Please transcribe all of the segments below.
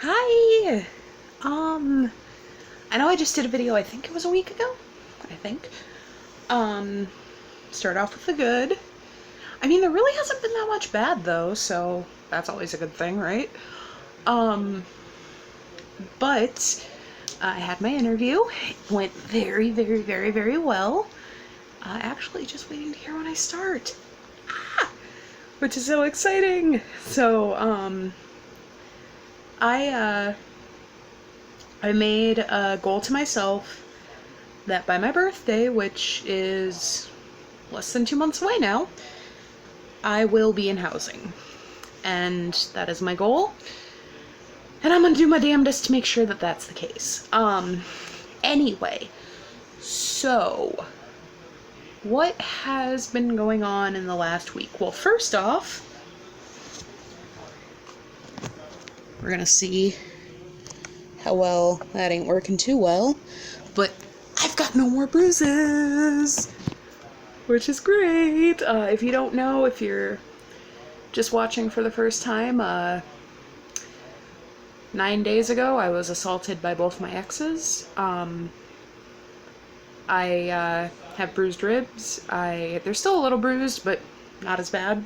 Hi! Um, I know I just did a video, I think it was a week ago? I think. Um, start off with the good. I mean, there really hasn't been that much bad though, so that's always a good thing, right? Um, but I had my interview. It went very, very, very, very well. Actually, just waiting to hear when I start. Ah! Which is so exciting! So, I made a goal to myself that by my birthday, which is less than 2 months away now, I will be in housing. And that is my goal. And I'm gonna do my damnedest to make sure that that's the case. Anyway, so what has been going on in the last week? Well, first off, we're gonna see how well that ain't working too well, but I've got no more bruises, which is great. If you don't know, if you're just watching for the first time, 9 days ago I was assaulted by both my exes. I have bruised ribs. They're still a little bruised, but not as bad.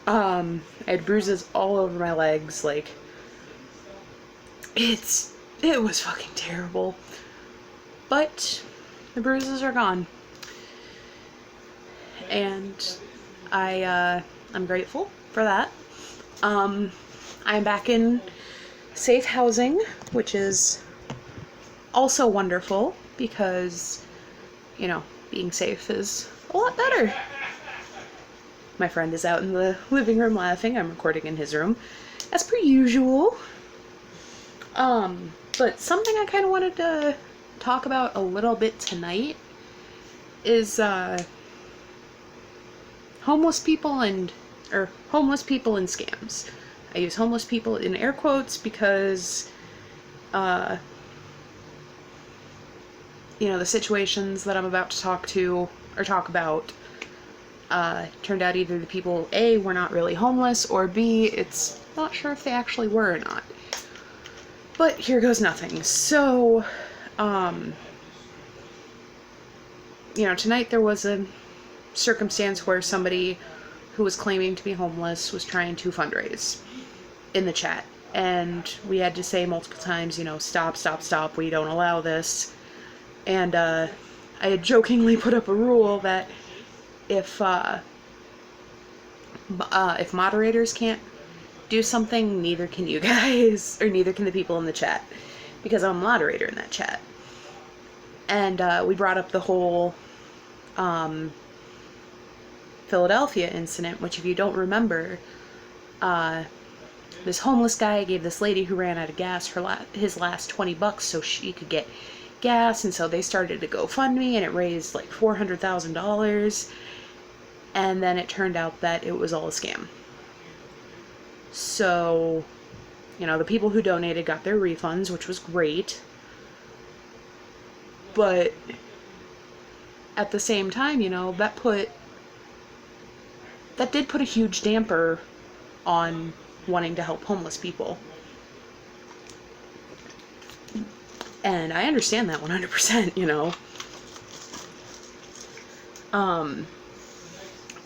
I had bruises all over my legs, like, it was fucking terrible. But the bruises are gone. And I'm grateful for that. I'm back in safe housing, which is also wonderful because, you know, being safe is a lot better. My friend is out in the living room laughing. I'm recording in his room, as per usual. But something I kind of wanted to talk about a little bit tonight is, homeless people and scams. I use homeless people in air quotes because, you know, the situations that I'm about to talk about, turned out either the people, A, were not really homeless, or B, it's not sure if they actually were or not. But here goes nothing. So, you know, tonight there was a circumstance where somebody who was claiming to be homeless was trying to fundraise in the chat. And we had to say multiple times, you know, stop, stop, stop, we don't allow this. And I had jokingly put up a rule that if moderators can't do something, neither can you guys, or neither can the people in the chat, because I'm a moderator in that chat. And we brought up the whole Philadelphia incident, which, if you don't remember, this homeless guy gave this lady who ran out of gas his last $20 so she could get gas, and so they started a GoFundMe, and it raised like $400,000, and then it turned out that it was all a scam. So, you know, the people who donated got their refunds, which was great, but at the same time, you know, that did put a huge damper on wanting to help homeless people. And I understand that 100%, you know.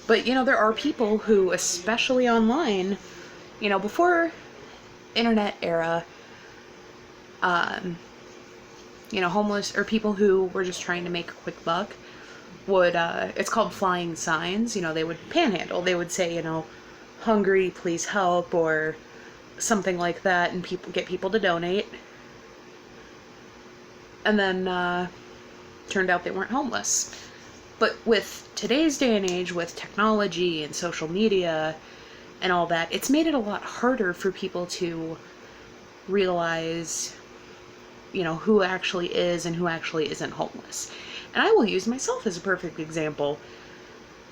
But, you know, there are people who, especially online, you know, before internet era, you know, homeless, or people who were just trying to make a quick buck, would, it's called flying signs, you know, they would panhandle. They would say, you know, hungry, please help, or something like that, and get people to donate. And then, turned out they weren't homeless. But with today's day and age, with technology and social media and all that, it's made it a lot harder for people to realize, you know, who actually is and who actually isn't homeless. And I will use myself as a perfect example.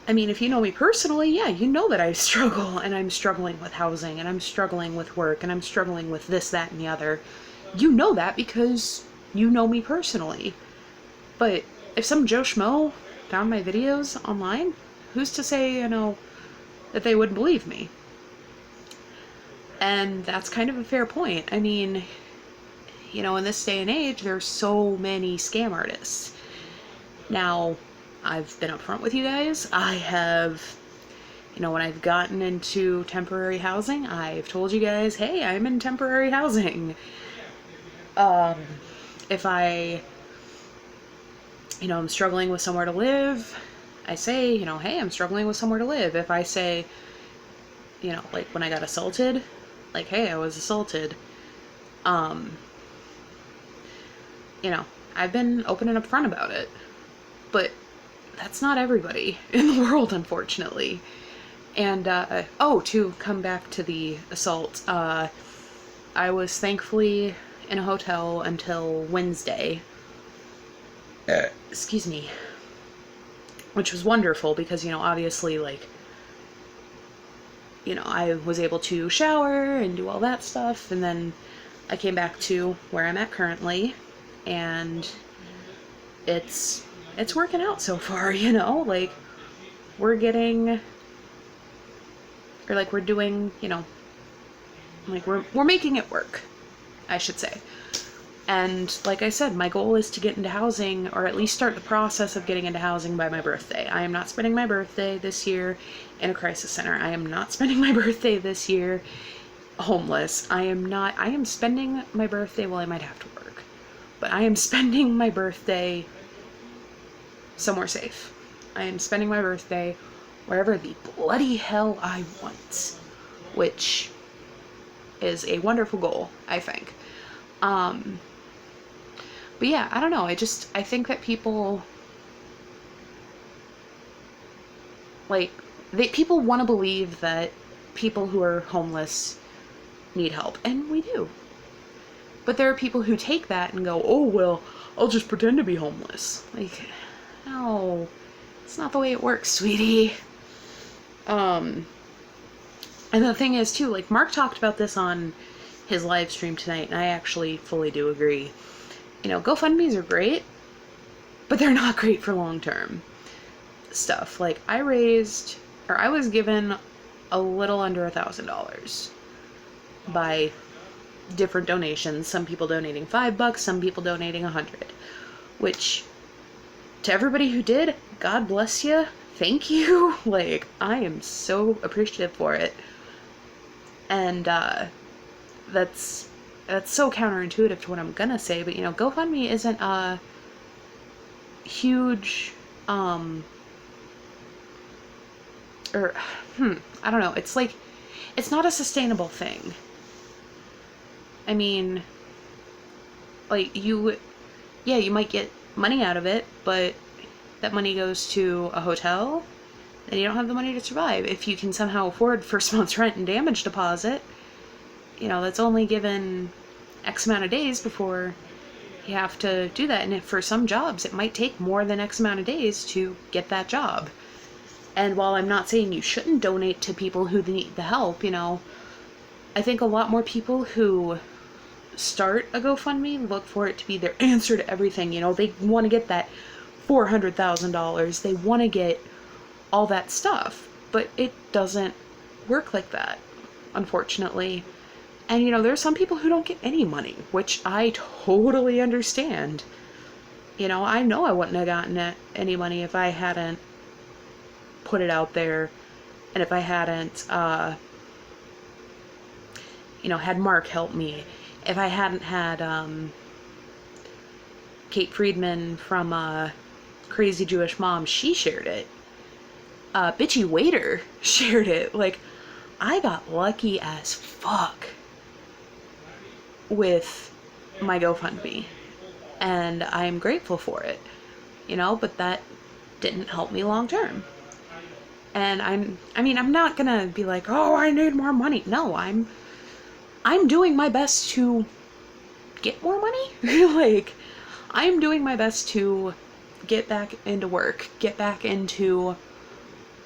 I mean, if you know me personally, yeah, you know that I struggle, and I'm struggling with housing, and I'm struggling with work, and I'm struggling with this, that, and the other. You know that because you know me personally. But if some Joe Schmo found my videos online, who's to say, you know, that they wouldn't believe me? And that's kind of a fair point. I mean, you know, in this day and age, there's so many scam artists. Now, I've been upfront with you guys. I have, you know, when I've gotten into temporary housing, I've told you guys, hey, I'm in temporary housing. If I, you know, I'm struggling with somewhere to live, I say, you know, hey, I'm struggling with somewhere to live. If I say, you know, like when I got assaulted, like, hey, I was assaulted. You know, I've been open and upfront about it. But that's not everybody in the world, unfortunately. And, to come back to the assault, I was thankfully in a hotel until Wednesday. Excuse me. Which was wonderful because, you know, obviously, like, you know, I was able to shower and do all that stuff, and then I came back to where I'm at currently, and it's working out so far, you know, like, we're doing, you know, like, we're making it work, I should say. And like I said, my goal is to get into housing, or at least start the process of getting into housing by my birthday. I am not spending my birthday this year in a crisis center. I am not spending my birthday this year homeless. I am spending my birthday, well, I might have to work, but I am spending my birthday somewhere safe. I am spending my birthday wherever the bloody hell I want, which is a wonderful goal, I think. But yeah, I don't know. I think that people, like, people want to believe that people who are homeless need help, and we do. But there are people who take that and go, oh, well, I'll just pretend to be homeless. Like, no, it's not the way it works, sweetie. And the thing is, too, like, Mark talked about this on his live stream tonight, and I actually fully do agree. You know, GoFundMes are great, but they're not great for long-term stuff. Like, I was given a little under $1,000 by different donations. Some people donating $5, some people donating $100, which, to everybody who did, God bless you, thank you. Like, I am so appreciative for it. And, that's so counterintuitive to what I'm gonna say, but, you know, GoFundMe isn't a huge, I don't know, it's like, it's not a sustainable thing. I mean, like, you might get money out of it, but that money goes to a hotel, and you don't have the money to survive. If you can somehow afford first month's rent and damage deposit, you know, that's only given X amount of days before you have to do that. And if for some jobs, it might take more than X amount of days to get that job. And while I'm not saying you shouldn't donate to people who need the help, you know, I think a lot more people who start a GoFundMe look for it to be their answer to everything. You know, they want to get that $400,000. They want to get all that stuff. But it doesn't work like that, unfortunately. And, you know, there's some people who don't get any money, which I totally understand. You know I wouldn't have gotten any money if I hadn't put it out there, and if I hadn't, you know, had Mark help me, if I hadn't had, Kate Friedman from, Crazy Jewish Mom, she shared it. Bitchy Waiter shared it. Like, I got lucky as fuck with my GoFundMe, and I'm grateful for it, you know, but that didn't help me long term. And I'm not gonna be like, oh, I need more money. No, I'm doing my best to get more money. Like, I'm doing my best to get back into work, get back into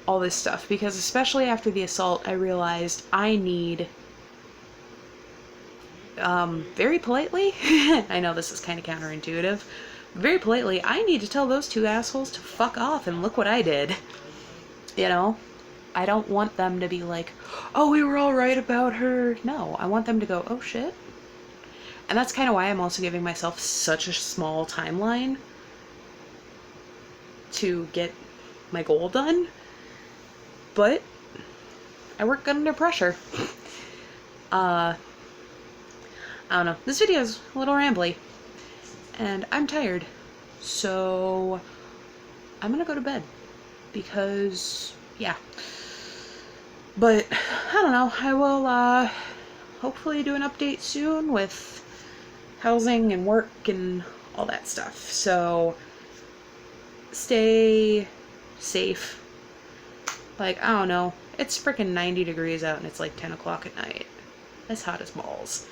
all this stuff, because especially after the assault, I realized I need, very politely, I know this is kind of counterintuitive, very politely, I need to tell those two assholes to fuck off and look what I did, you know? I don't want them to be like, oh, we were all right about her. No, I want them to go, oh shit. And that's kind of why I'm also giving myself such a small timeline to get my goal done. But I work under pressure. I don't know. This video is a little rambly. And I'm tired. So I'm gonna go to bed. Because, yeah. But, I don't know. I will hopefully do an update soon with housing and work and all that stuff. So stay safe. Like, I don't know. It's freaking 90 degrees out and it's like 10 o'clock at night. It's hot as balls.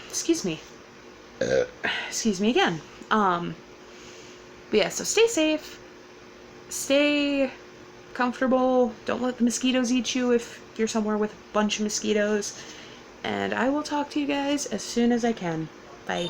Excuse me. Excuse me again. But yeah, so stay safe. Stay comfortable. Don't let the mosquitoes eat you if you're somewhere with a bunch of mosquitoes. And I will talk to you guys as soon as I can. Bye.